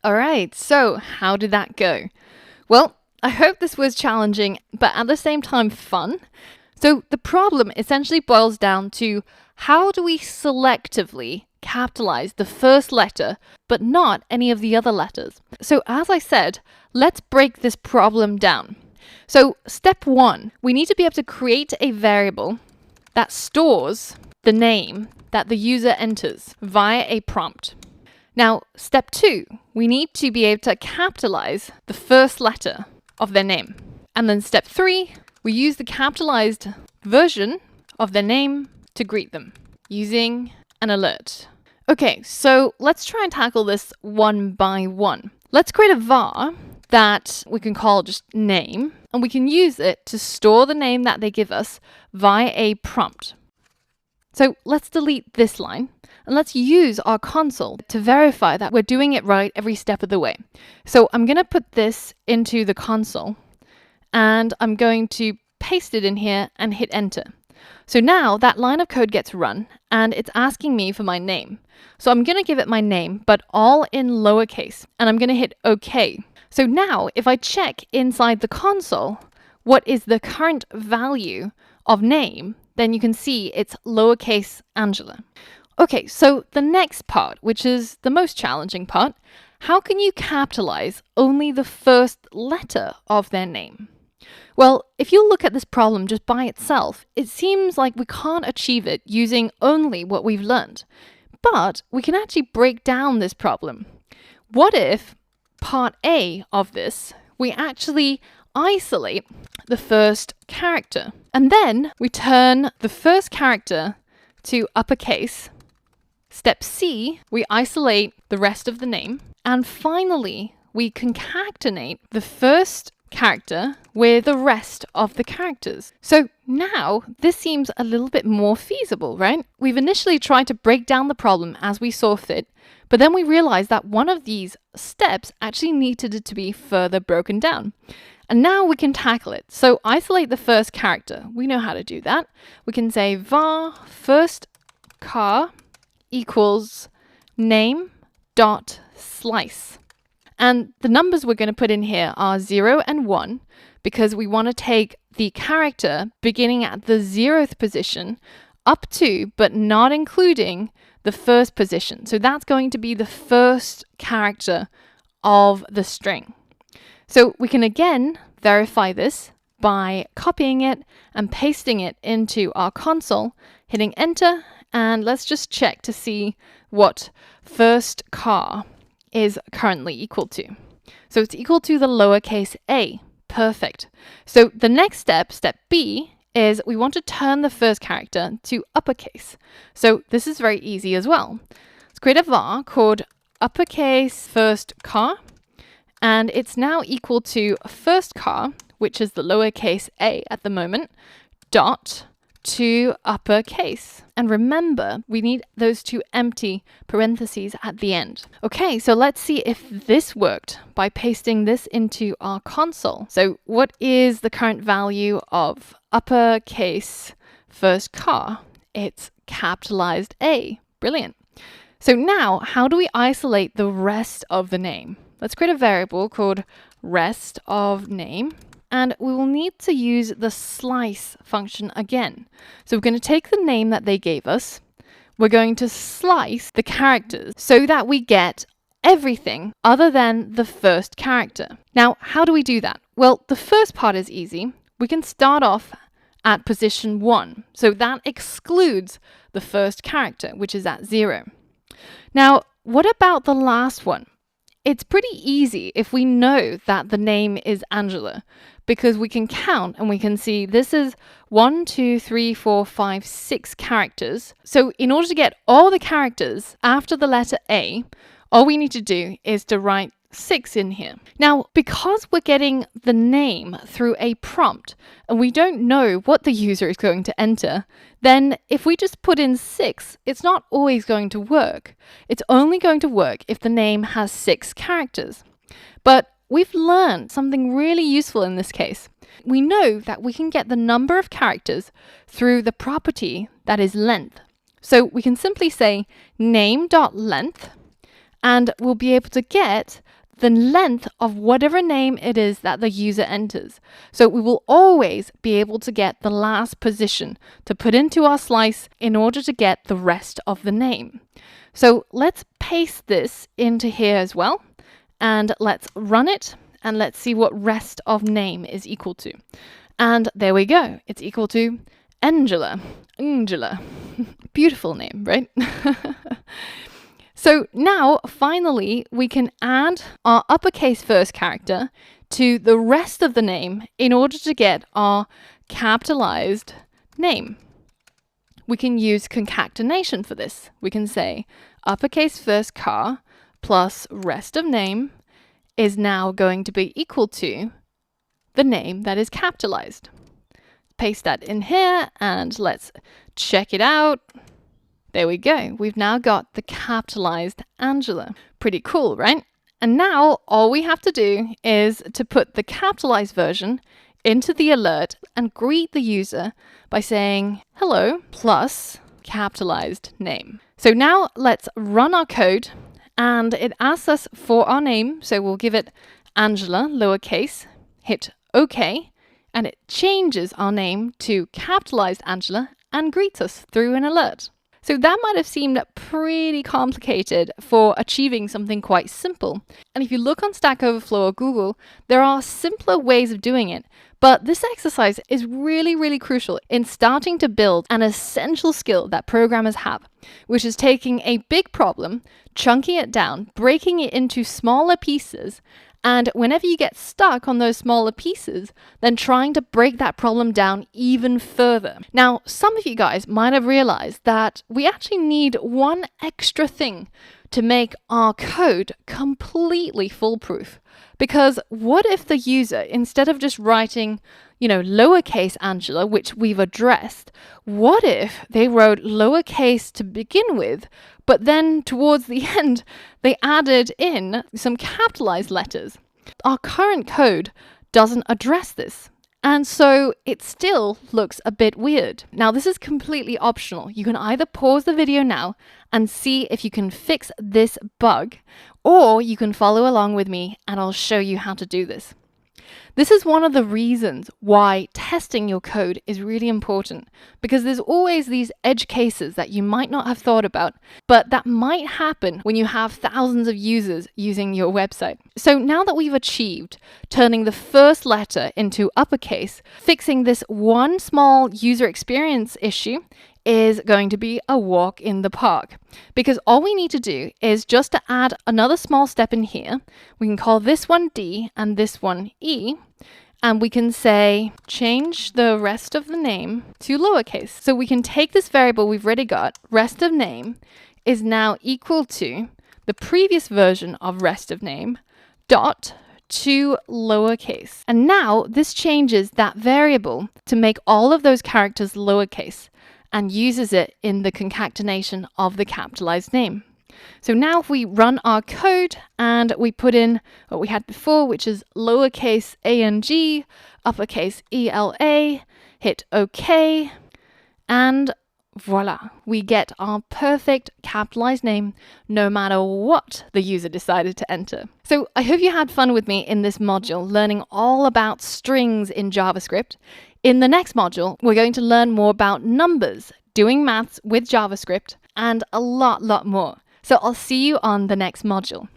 All right, so how did that go? Well, I hope this was challenging, but at the same time fun. So the problem essentially boils down to how do we selectively capitalize the first letter, but not any of the other letters? So as I said, let's break this problem down. So step one, we need to be able to create a variable that stores the name that the user enters via a prompt. Now, step two, we need to be able to capitalize the first letter of their name. And then step three, we use the capitalized version of their name to greet them using an alert. Okay, so let's try and tackle this one by one. Let's create a var that we can call just name, and we can use it to store the name that they give us via a prompt. So let's delete this line and let's use our console to verify that we're doing it right every step of the way. So I'm going to put this into the console and I'm going to paste it in here and hit enter. So now that line of code gets run and it's asking me for my name. So I'm going to give it my name, but all in lowercase, and I'm going to hit OK. So now if I check inside the console, what is the current value of name, then you can see it's lowercase Angela. Okay, so the next part, which is the most challenging part, how can you capitalize only the first letter of their name? Well, if you look at this problem just by itself, it seems like we can't achieve it using only what we've learned. But we can actually break down this problem. What if part A of this, we actually isolate the first character, and then we turn the first character to uppercase. Step C, we isolate the rest of the name, and finally we concatenate the first character with the rest of the characters. So now this seems a little bit more feasible, right? We've initially tried to break down the problem as we saw fit, but then we realized that one of these steps actually needed to be further broken down. And now we can tackle it. So isolate the first character. We know how to do that. We can say var first char equals name dot slice. And the numbers we're going to put in here are 0 and 1 because we want to take the character beginning at the 0th position up to, but not including, the first position. So that's going to be the first character of the string. So we can again verify this by copying it and pasting it into our console, hitting enter, and let's just check to see what first char is currently equal to. So it's equal to the lowercase a. Perfect. So the next step, step B, is we want to turn the first character to uppercase. So this is very easy as well. Let's create a var called uppercase first char, and it's now equal to first char, which is the lowercase a at the moment, dot to uppercase. And remember, we need those two empty parentheses at the end. Okay, so let's see if this worked by pasting this into our console. So what is the current value of uppercase first char? It's capitalized A. Brilliant. So now, how do we isolate the rest of the name? Let's create a variable called rest of name. And we will need to use the slice function again. So we're going to take the name that they gave us. We're going to slice the characters so that we get everything other than the first character. Now, how do we do that? Well, the first part is easy. We can start off at position 1. So that excludes the first character, which is at 0. Now, what about the last one? It's pretty easy if we know that the name is Angela, because we can count and we can see this is 1, 2, 3, 4, 5, 6 characters. So in order to get all the characters after the letter A, all we need to do is to write 6 in here. Now, because we're getting the name through a prompt and we don't know what the user is going to enter, then if we just put in 6, it's not always going to work. It's only going to work if the name has 6 characters. But we've learned something really useful in this case. We know that we can get the number of characters through the property that is length. So we can simply say name.length, and we'll be able to get the length of whatever name it is that the user enters. So we will always be able to get the last position to put into our slice in order to get the rest of the name. So let's paste this into here as well, and let's run it, and let's see what rest of name is equal to. And there we go. It's equal to Angela. Angela. Beautiful name, right? So now, finally, we can add our uppercase first character to the rest of the name in order to get our capitalized name. We can use concatenation for this. We can say uppercase first car plus rest of name is now going to be equal to the name that is capitalized. Paste that in here and let's check it out. There we go. We've now got the capitalized Angela. Pretty cool, right? And now all we have to do is to put the capitalized version into the alert and greet the user by saying hello plus capitalized name. So now let's run our code, and it asks us for our name. So we'll give it Angela, lowercase, hit OK, and it changes our name to capitalized Angela and greets us through an alert. So that might have seemed pretty complicated for achieving something quite simple. And if you look on Stack Overflow or Google, there are simpler ways of doing it. But this exercise is really, really crucial in starting to build an essential skill that programmers have, which is taking a big problem, chunking it down, breaking it into smaller pieces, and whenever you get stuck on those smaller pieces, then trying to break that problem down even further. Now, some of you guys might have realized that we actually need one extra thing to make our code completely foolproof. Because what if the user, instead of just writing, lowercase Angela, which we've addressed, what if they wrote lowercase to begin with, but then towards the end, they added in some capitalized letters? Our current code doesn't address this. And so it still looks a bit weird. Now, this is completely optional. You can either pause the video now and see if you can fix this bug, or you can follow along with me and I'll show you how to do this. This is one of the reasons why testing your code is really important, because there's always these edge cases that you might not have thought about, but that might happen when you have thousands of users using your website. So now that we've achieved turning the first letter into uppercase, fixing this one small user experience issue is going to be a walk in the park, because all we need to do is just to add another small step in here. We can call this one D and this one E, and we can say change the rest of the name to lowercase. So we can take this variable we've already got, rest of name, is now equal to the previous version of rest of name dot to lowercase. And now this changes that variable to make all of those characters lowercase and uses it in the concatenation of the capitalized name. So now if we run our code and we put in what we had before, which is lowercase ANG, uppercase ELA, hit OK, and voila, we get our perfect capitalized name no matter what the user decided to enter. So I hope you had fun with me in this module, learning all about strings in JavaScript. In the next module, we're going to learn more about numbers, doing maths with JavaScript, and a lot more. So I'll see you on the next module.